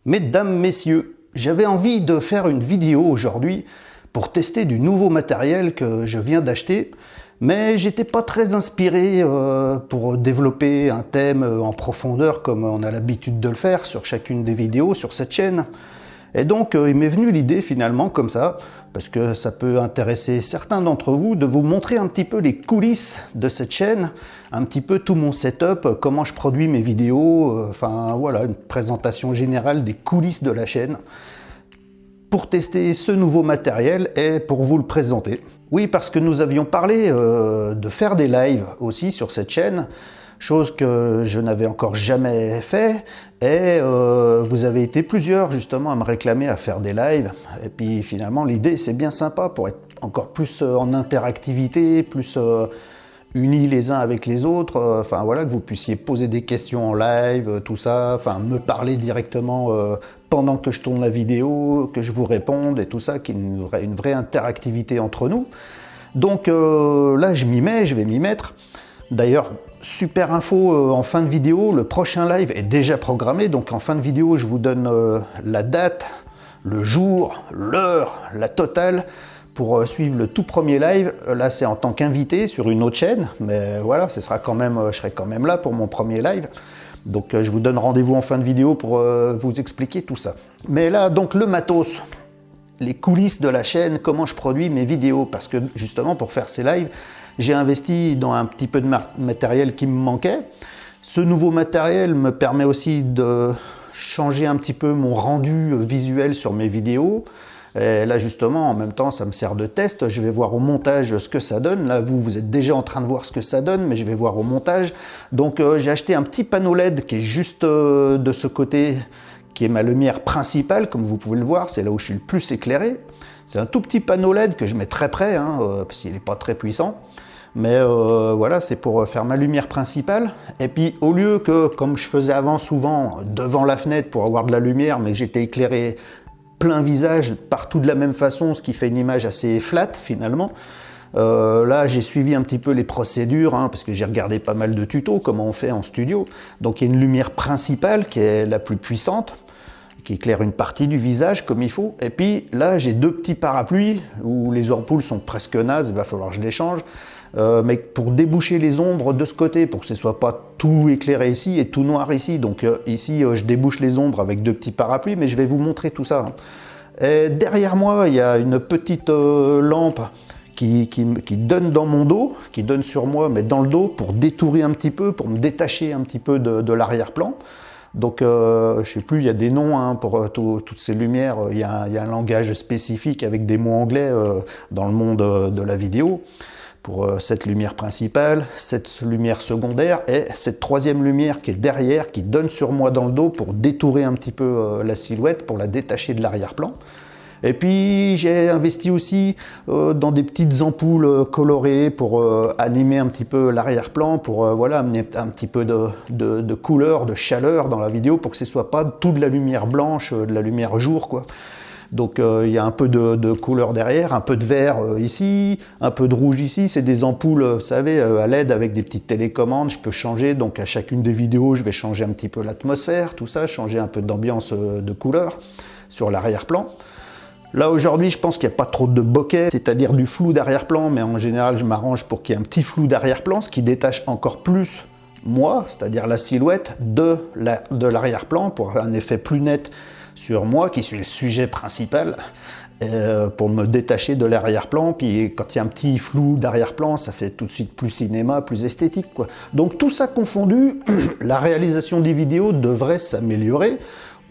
Mesdames, messieurs, j'avais envie de faire une vidéo aujourd'hui pour tester du nouveau matériel que je viens d'acheter, mais j'étais pas très inspiré pour développer un thème en profondeur comme on a l'habitude de le faire sur chacune des vidéos sur cette chaîne. Et donc il m'est venu l'idée finalement comme ça, parce que ça peut intéresser certains d'entre vous, de vous montrer un petit peu les coulisses de cette chaîne, un petit peu tout mon setup, comment je produis mes vidéos, enfin voilà, une présentation générale des coulisses de la chaîne, pour tester ce nouveau matériel et pour vous le présenter. Oui, parce que nous avions parlé de faire des lives aussi sur cette chaîne, chose que je n'avais encore jamais fait, et vous avez été plusieurs justement à me réclamer à faire des lives, et puis finalement l'idée c'est bien sympa pour être encore plus en interactivité, plus unis les uns avec les autres, enfin voilà, que vous puissiez poser des questions en live, tout ça, enfin me parler directement pendant que je tourne la vidéo, que je vous réponde et tout ça, qu'il y ait une vraie interactivité entre nous. Donc là je m'y mets, je vais m'y mettre. D'ailleurs, super info en fin de vidéo, le prochain live est déjà programmé, donc en fin de vidéo je vous donne la date, le jour, l'heure, la totale pour suivre le tout premier live. Là c'est en tant qu'invité sur une autre chaîne, mais voilà, ce sera quand même, je serai quand même là pour mon premier live. Donc je vous donne rendez-vous en fin de vidéo pour vous expliquer tout ça. Mais là donc le matos, les coulisses de la chaîne, comment je produis mes vidéos, parce que justement pour faire ces lives, j'ai investi dans un petit peu de matériel qui me manquait. Ce nouveau matériel me permet aussi de changer un petit peu mon rendu visuel sur mes vidéos. Et là justement, en même temps, ça me sert de test. Je vais voir au montage ce que ça donne. Là, vous êtes déjà en train de voir ce que ça donne, mais je vais voir au montage. Donc j'ai acheté un petit panneau LED qui est juste de ce côté, qui est ma lumière principale, comme vous pouvez le voir. C'est là où je suis le plus éclairé. C'est un tout petit panneau LED que je mets très près, parce qu'il n'est pas très puissant. Mais voilà, c'est pour faire ma lumière principale. Et puis au lieu que, comme je faisais avant souvent, devant la fenêtre pour avoir de la lumière, mais que j'étais éclairé plein visage, partout de la même façon, ce qui fait une image assez flat finalement. Là, j'ai suivi un petit peu les procédures, parce que j'ai regardé pas mal de tutos, comment on fait en studio. Donc il y a une lumière principale qui est la plus puissante, qui éclaire une partie du visage comme il faut. Et puis là, j'ai deux petits parapluies où les ampoules sont presque nazes, il va falloir que je les change. Mais pour déboucher les ombres de ce côté, pour que ce ne soit pas tout éclairé ici et tout noir ici. Donc ici, je débouche les ombres avec deux petits parapluies, mais je vais vous montrer tout ça. Et derrière moi, il y a une petite lampe qui donne dans mon dos, qui donne sur moi, mais dans le dos, pour détourer un petit peu, pour me détacher un petit peu de l'arrière-plan. Donc, je ne sais plus, il y a des noms pour toutes ces lumières. Il y a un langage spécifique avec des mots anglais dans le monde de la vidéo. Pour cette lumière principale, cette lumière secondaire et cette troisième lumière qui est derrière, qui donne sur moi dans le dos pour détourer un petit peu la silhouette, pour la détacher de l'arrière-plan. Et puis j'ai investi aussi dans des petites ampoules colorées pour animer un petit peu l'arrière-plan, pour voilà, amener un petit peu de couleur, de chaleur dans la vidéo, pour que ce ne soit pas tout de la lumière blanche, de la lumière jour, quoi. Donc il y a un peu de couleur derrière, un peu de vert ici, un peu de rouge ici. C'est des ampoules, vous savez, à LED avec des petites télécommandes. Je peux changer, donc à chacune des vidéos, je vais changer un petit peu l'atmosphère, tout ça, changer un peu d'ambiance de couleur sur l'arrière-plan. Là aujourd'hui, je pense qu'il n'y a pas trop de bokeh, c'est-à-dire du flou d'arrière-plan, mais en général, je m'arrange pour qu'il y ait un petit flou d'arrière-plan, ce qui détache encore plus moi, c'est-à-dire la silhouette de l'arrière-plan, pour un effet plus net sur moi, qui suis le sujet principal, pour me détacher de l'arrière-plan. Puis quand il y a un petit flou d'arrière-plan, ça fait tout de suite plus cinéma, plus esthétique, quoi. Donc tout ça confondu, la réalisation des vidéos devrait s'améliorer.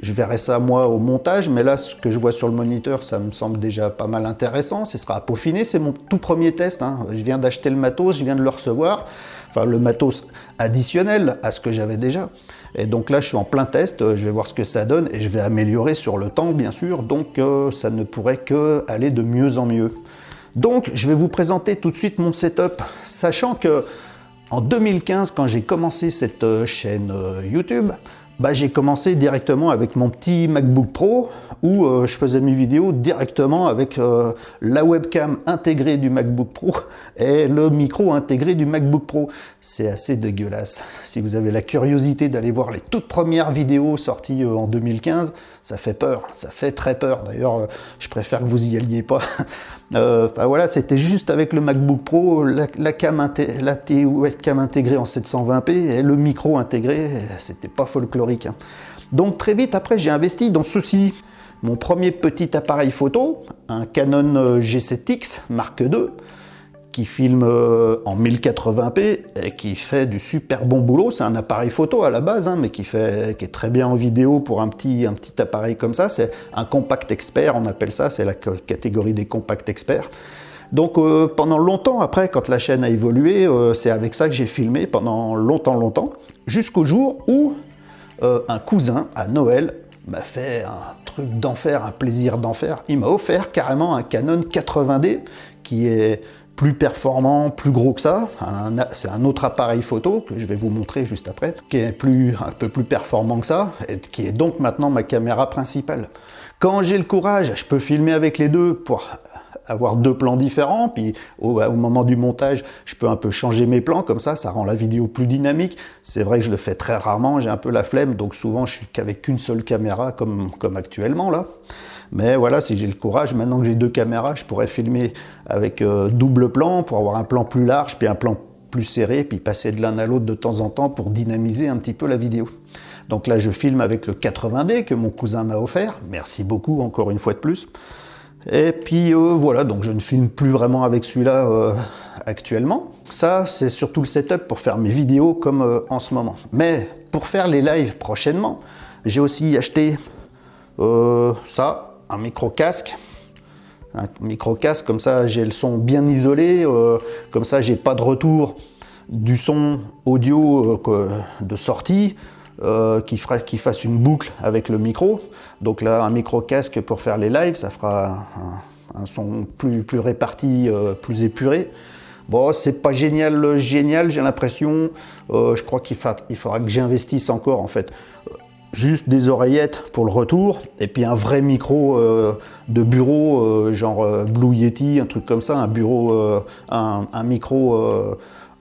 Je verrai ça moi au montage, mais là ce que je vois sur le moniteur, ça me semble déjà pas mal intéressant. Ce sera à peaufiner, c'est mon tout premier test. Je viens d'acheter le matos, je viens de le recevoir. Enfin le matos additionnel à ce que j'avais déjà. Et donc là je suis en plein test, je vais voir ce que ça donne et je vais améliorer sur le temps bien sûr, donc ça ne pourrait que aller de mieux en mieux. Donc je vais vous présenter tout de suite mon setup, sachant que en 2015, quand j'ai commencé cette chaîne YouTube, j'ai commencé directement avec mon petit MacBook Pro où je faisais mes vidéos directement avec la webcam intégrée du MacBook Pro et le micro intégré du MacBook Pro. C'est assez dégueulasse. Si vous avez la curiosité d'aller voir les toutes premières vidéos sorties en 2015, ça fait peur, ça fait très peur. D'ailleurs, je préfère que vous y alliez pas. Voilà, c'était juste avec le MacBook Pro, la petite webcam intégrée en 720p et le micro intégré, c'était pas folklorique. Hein. Donc très vite après, j'ai investi dans ceci. Mon premier petit appareil photo, un Canon G7X Mark II, qui filme en 1080p et qui fait du super bon boulot. C'est un appareil photo à la base, hein, mais qui est très bien en vidéo pour un petit appareil comme ça. C'est un compact expert, on appelle ça, c'est la catégorie des compact experts. Donc pendant longtemps après, quand la chaîne a évolué, c'est avec ça que j'ai filmé pendant longtemps, jusqu'au jour où un cousin, à Noël, m'a fait un truc d'enfer, un plaisir d'enfer. Il m'a offert carrément un Canon 80D qui est plus performant, plus gros que ça. C'est un autre appareil photo que je vais vous montrer juste après, qui est un peu plus performant que ça, et qui est donc maintenant ma caméra principale. Quand j'ai le courage, je peux filmer avec les deux pour avoir deux plans différents, puis au moment du montage, je peux un peu changer mes plans, comme ça rend la vidéo plus dynamique. C'est vrai que je le fais très rarement, j'ai un peu la flemme, donc souvent je suis qu'avec qu'une seule caméra, comme actuellement là. Mais voilà, si j'ai le courage, maintenant que j'ai deux caméras, je pourrais filmer avec double plan pour avoir un plan plus large, puis un plan plus serré, puis passer de l'un à l'autre de temps en temps pour dynamiser un petit peu la vidéo. Donc là, je filme avec le 80D que mon cousin m'a offert. Merci beaucoup, encore une fois de plus. Et puis voilà, donc je ne filme plus vraiment avec celui-là actuellement. Ça, c'est surtout le setup pour faire mes vidéos comme en ce moment. Mais pour faire les lives prochainement, j'ai aussi acheté ça. Un micro-casque, comme ça j'ai le son bien isolé, comme ça j'ai pas de retour du son audio de sortie qui fasse une boucle avec le micro. Donc là, un micro-casque pour faire les lives, ça fera un son plus réparti, plus épuré. Bon, c'est pas génial, j'ai l'impression. Je crois qu'il faudra que j'investisse encore en fait. Juste des oreillettes pour le retour, et puis un vrai micro de bureau, genre Blue Yeti, un truc comme ça, un micro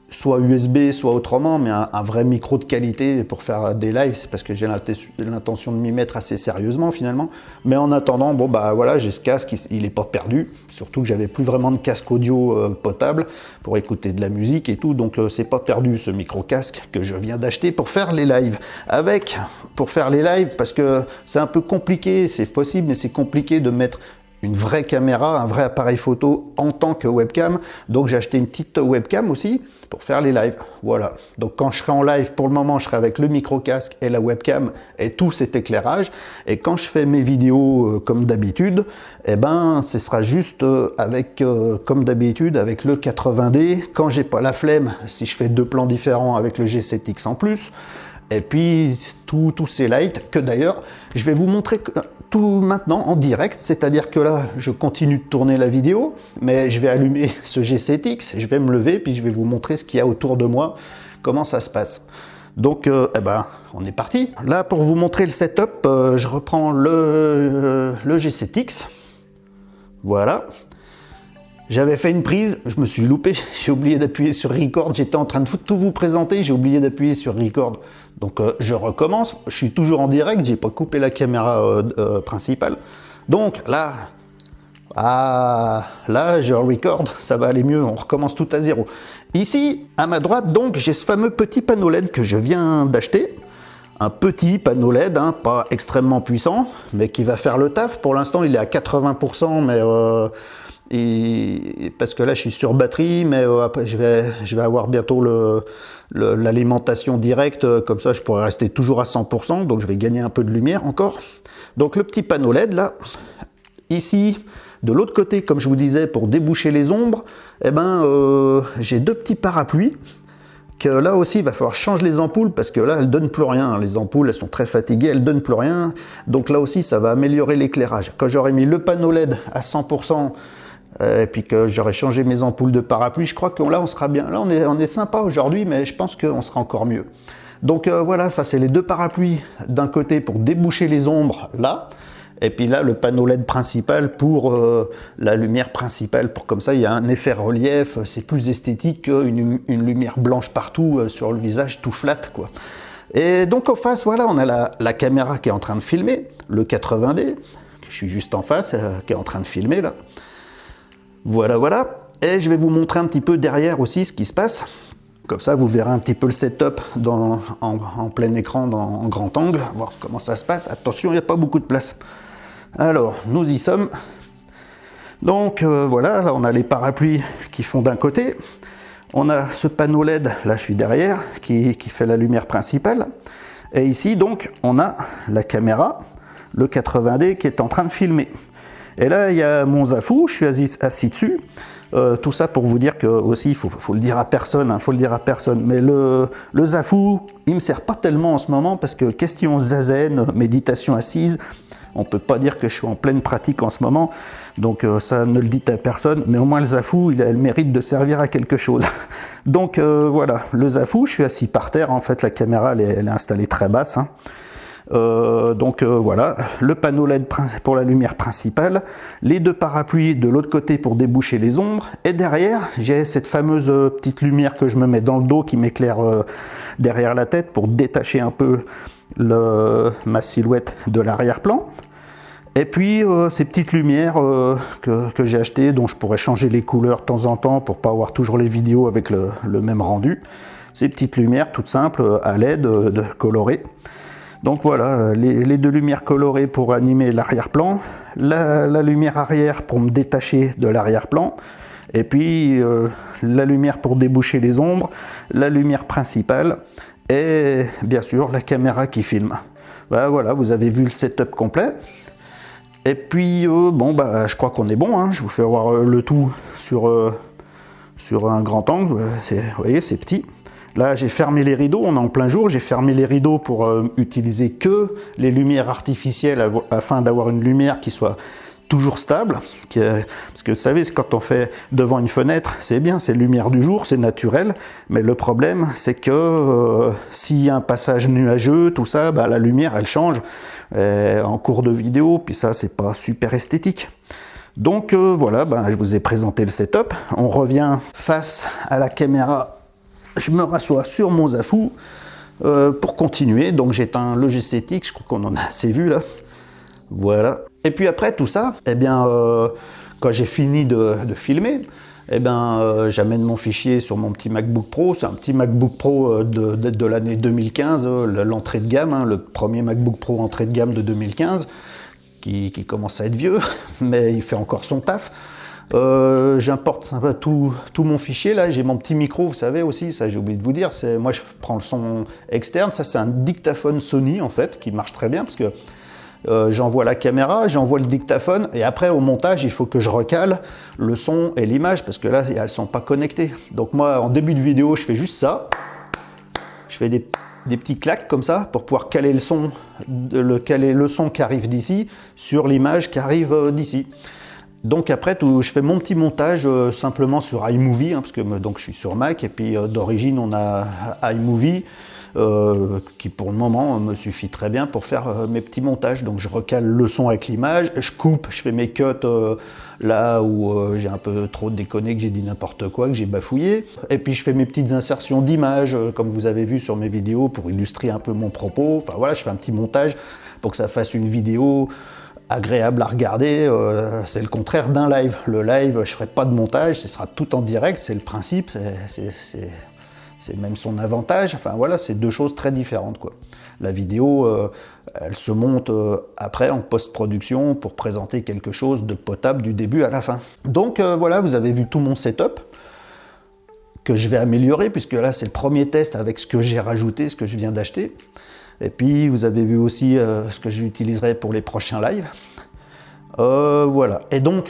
soit USB, soit autrement, mais un vrai micro de qualité pour faire des lives. C'est parce que j'ai l'intention de m'y mettre assez sérieusement finalement. Mais en attendant, bon bah voilà, j'ai ce casque, il n'est pas perdu. Surtout que j'avais plus vraiment de casque audio potable pour écouter de la musique et tout, donc c'est pas perdu ce micro casque que je viens d'acheter pour faire les lives. Pour faire les lives, parce que c'est un peu compliqué, c'est possible, mais c'est compliqué de mettre une vraie caméra, un vrai appareil photo en tant que webcam. Donc j'ai acheté une petite webcam aussi pour faire les lives. Voilà. Donc quand je serai en live, pour le moment, je serai avec le micro-casque et la webcam et tout cet éclairage. Et quand je fais mes vidéos comme d'habitude, eh ben, ce sera juste comme d'habitude, avec le 80D. Quand j'ai pas la flemme, si je fais deux plans différents avec le G7X en plus. Et puis tous ces lights que d'ailleurs, je vais vous montrer tout maintenant en direct, c'est-à-dire que là, je continue de tourner la vidéo, mais je vais allumer ce G7X, je vais me lever, puis je vais vous montrer ce qu'il y a autour de moi, comment ça se passe. Donc, on est parti. Là, pour vous montrer le setup, je reprends le G7X. Voilà. J'avais fait une prise, je me suis loupé, j'ai oublié d'appuyer sur Record, j'étais en train de tout vous présenter, j'ai oublié d'appuyer sur Record. Donc je recommence, je suis toujours en direct, j'ai pas coupé la caméra principale. Donc là, je record, ça va aller mieux, on recommence tout à zéro. Ici, à ma droite, donc, j'ai ce fameux petit panneau LED que je viens d'acheter. Un petit panneau LED, hein, pas extrêmement puissant, mais qui va faire le taf. Pour l'instant, il est à 80%, mais... parce que là je suis sur batterie, mais après je vais avoir bientôt l'alimentation directe, comme ça je pourrai rester toujours à 100%, donc je vais gagner un peu de lumière encore. Donc le petit panneau LED là, ici de l'autre côté, comme je vous disais, pour déboucher les ombres, eh ben, j'ai deux petits parapluies. Que là aussi il va falloir changer les ampoules parce que là elles donnent plus rien, les ampoules elles sont très fatiguées, elles donnent plus rien, donc là aussi ça va améliorer l'éclairage. Quand j'aurai mis le panneau LED à 100%, et puis que j'aurai changé mes ampoules de parapluie, je crois que là on sera bien. Là on est sympa aujourd'hui, mais je pense qu'on sera encore mieux. Donc voilà, ça c'est les deux parapluies d'un côté pour déboucher les ombres là, et puis là le panneau LED principal pour la lumière principale, pour comme ça il y a un effet relief, c'est plus esthétique qu'une lumière blanche partout sur le visage tout flat quoi. Et donc en face, voilà, on a la caméra qui est en train de filmer, le 80D, je suis juste en face, qui est en train de filmer là. Voilà, voilà. Et je vais vous montrer un petit peu derrière aussi ce qui se passe. Comme ça, vous verrez un petit peu le setup en plein écran, en grand angle, voir comment ça se passe. Attention, il n'y a pas beaucoup de place. Alors, nous y sommes. Donc voilà, là on a les parapluies qui font d'un côté. On a ce panneau LED, là je suis derrière, qui fait la lumière principale. Et ici, donc, on a la caméra, le 80D, qui est en train de filmer. Et là, il y a mon Zafou, je suis assis dessus. Tout ça pour vous dire que aussi, il faut le dire à personne, hein, faut le dire à personne. Mais le Zafou, il me sert pas tellement en ce moment parce que question zazen, méditation assise, on peut pas dire que je suis en pleine pratique en ce moment. Donc ça, ne le dites à personne. Mais au moins le Zafou, il a le mérite de servir à quelque chose. Donc voilà, le Zafou, je suis assis par terre. En fait, la caméra, elle est installée très basse. Hein. Voilà, le panneau LED pour la lumière principale, les deux parapluies de l'autre côté pour déboucher les ombres, et derrière j'ai cette fameuse petite lumière que je me mets dans le dos qui m'éclaire derrière la tête pour détacher un peu ma silhouette de l'arrière-plan. Et puis ces petites lumières que j'ai achetées, dont je pourrais changer les couleurs de temps en temps pour pas avoir toujours les vidéos avec le même rendu. Ces petites lumières toutes simples à LED colorées. Donc voilà, les deux lumières colorées pour animer l'arrière-plan, la lumière arrière pour me détacher de l'arrière-plan, et puis la lumière pour déboucher les ombres, la lumière principale, et bien sûr la caméra qui filme. Ben voilà, vous avez vu le setup complet. Et puis bon, bah, je crois qu'on est bon, hein. Je vous fais voir le tout sur un grand angle, vous voyez, c'est petit. Là, j'ai fermé les rideaux, on est en plein jour, j'ai fermé les rideaux pour utiliser que les lumières artificielles afin d'avoir une lumière qui soit toujours stable. Parce que vous savez, quand on fait devant une fenêtre, c'est bien, c'est lumière du jour, c'est naturel. Mais le problème, c'est que s'il y a un passage nuageux, tout ça, bah, la lumière, elle change en cours de vidéo, puis ça, c'est pas super esthétique. Donc voilà, bah, je vous ai présenté le setup. On revient face à la caméra. Je me rassois sur mon Zafou pour continuer. Donc j'éteins le G7X, je crois qu'on en a assez vu là. Voilà. Et puis après tout ça, eh bien, quand j'ai fini de filmer, eh bien, j'amène mon fichier sur mon petit MacBook Pro. C'est un petit MacBook Pro de l'année 2015, l'entrée de gamme, hein, le premier MacBook Pro entrée de gamme de 2015, qui commence à être vieux, mais il fait encore son taf. J'importe tout mon fichier là, j'ai mon petit micro, vous savez aussi, ça j'ai oublié de vous dire, moi je prends le son externe, ça c'est un dictaphone Sony en fait, qui marche très bien parce que j'envoie la caméra, j'envoie le dictaphone et après au montage il faut que je recale le son et l'image parce que là elles sont pas connectées. Donc moi en début de vidéo je fais juste ça, je fais des petits claques comme ça pour pouvoir caler le son qui arrive d'ici sur l'image qui arrive d'ici. Donc après, je fais mon petit montage simplement sur iMovie, hein, parce que donc je suis sur Mac, et puis d'origine on a iMovie, qui pour le moment me suffit très bien pour faire mes petits montages. Donc je recale le son avec l'image, je coupe, je fais mes cuts là où j'ai un peu trop déconné, que j'ai dit n'importe quoi, que j'ai bafouillé. Et puis je fais mes petites insertions d'images, comme vous avez vu sur mes vidéos, pour illustrer un peu mon propos. Enfin voilà, je fais un petit montage pour que ça fasse une vidéo agréable à regarder. C'est le contraire d'un live. Le live, je ferai pas de montage, ce sera tout en direct, c'est le principe, c'est même son avantage. Enfin voilà, c'est deux choses très différentes quoi. La vidéo, elle se monte après en post-production pour présenter quelque chose de potable du début à la fin. Donc voilà, vous avez vu tout mon setup que je vais améliorer puisque là c'est le premier test avec ce que j'ai rajouté, ce que je viens d'acheter. Et puis vous avez vu aussi ce que j'utiliserai pour les prochains lives. Voilà. Et donc,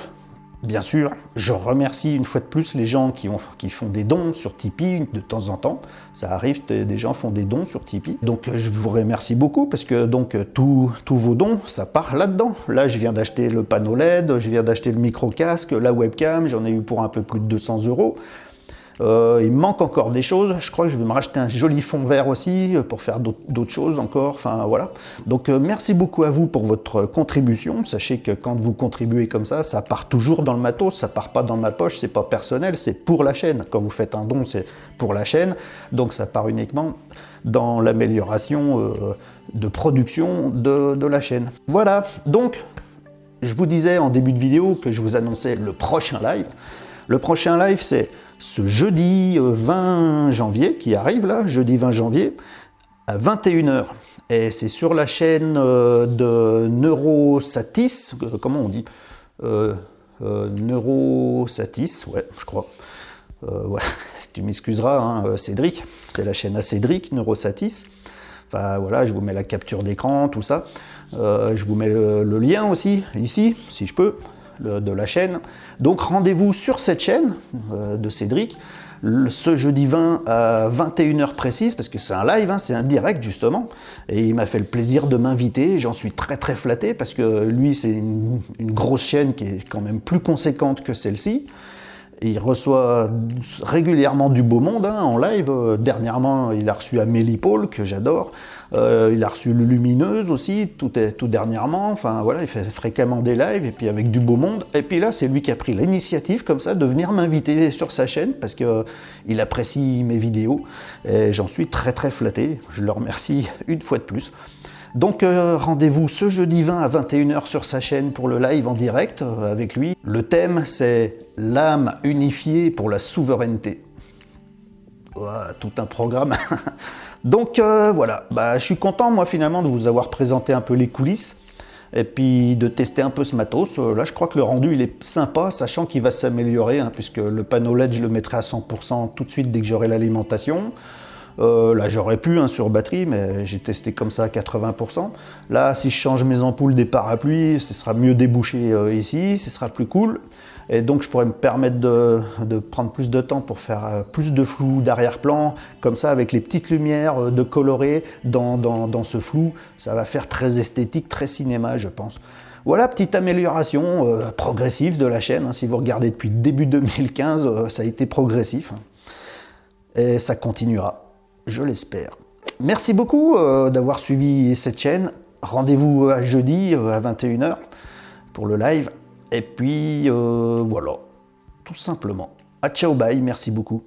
bien sûr, je remercie une fois de plus les gens qui font des dons sur Tipeee de temps en temps. Ça arrive, des gens font des dons sur Tipeee. Donc je vous remercie beaucoup parce que donc tous vos dons, ça part là-dedans. Là, je viens d'acheter le panneau LED, je viens d'acheter le micro-casque, la webcam, j'en ai eu pour un peu plus de 200 €. Il me manque encore des choses. Je crois que je vais me racheter un joli fond vert aussi pour faire d'autres choses encore. Enfin voilà. Donc merci beaucoup à vous pour votre contribution. Sachez que quand vous contribuez comme ça part toujours dans le matos. Ça part pas dans ma poche. C'est pas personnel. C'est pour la chaîne. Quand vous faites un don, c'est pour la chaîne. Donc ça part uniquement dans l'amélioration de production de la chaîne. Voilà. Donc je vous disais en début de vidéo que je vous annonçais le prochain live. Le prochain live, c'est ce jeudi 20 janvier qui arrive là, jeudi 20 janvier, à 21 h. Et c'est sur la chaîne de Neurosatis, comment on dit Neurosatis, ouais, je crois. Ouais, tu m'excuseras, hein, Cédric, c'est la chaîne à Cédric, Neurosatis. Enfin voilà, je vous mets la capture d'écran, tout ça. Je vous mets le lien aussi, ici, si je peux, de la chaîne. Donc rendez-vous sur cette chaîne de Cédric, ce jeudi 20 à 21 h précise, parce que c'est un live, hein, c'est un direct justement, et il m'a fait le plaisir de m'inviter, j'en suis très très flatté, parce que lui c'est une grosse chaîne qui est quand même plus conséquente que celle-ci. Il reçoit régulièrement du beau monde hein, en live. Dernièrement, il a reçu Amélie Paul, que j'adore. Il a reçu Lumineuse aussi, tout dernièrement. Enfin voilà, il fait fréquemment des lives et puis avec du beau monde. Et puis là, c'est lui qui a pris l'initiative comme ça de venir m'inviter sur sa chaîne parce qu'il apprécie mes vidéos. Et j'en suis très très flatté. Je le remercie une fois de plus. Donc rendez-vous ce jeudi 20 à 21 h sur sa chaîne pour le live en direct avec lui. Le thème c'est l'âme unifiée pour la souveraineté. Ouah, tout un programme. Donc voilà, je suis content moi finalement de vous avoir présenté un peu les coulisses et puis de tester un peu ce matos. Là je crois que le rendu il est sympa, sachant qu'il va s'améliorer hein, puisque le panneau LED je le mettrai à 100% tout de suite dès que j'aurai l'alimentation. Là j'aurais pu hein, sur batterie, mais j'ai testé comme ça à 80%. Là si je change mes ampoules des parapluies, ce sera mieux débouché ici, ce sera plus cool. Et donc je pourrais me permettre de prendre plus de temps pour faire plus de flou d'arrière-plan, comme ça avec les petites lumières de colorées dans ce flou, ça va faire très esthétique, très cinéma je pense. Voilà, petite amélioration progressive de la chaîne, hein. Si vous regardez depuis début 2015, ça a été progressif. Et ça continuera. Je l'espère. Merci beaucoup d'avoir suivi cette chaîne. Rendez-vous à jeudi à 21 h pour le live. Et puis voilà, tout simplement. À ciao, bye, merci beaucoup.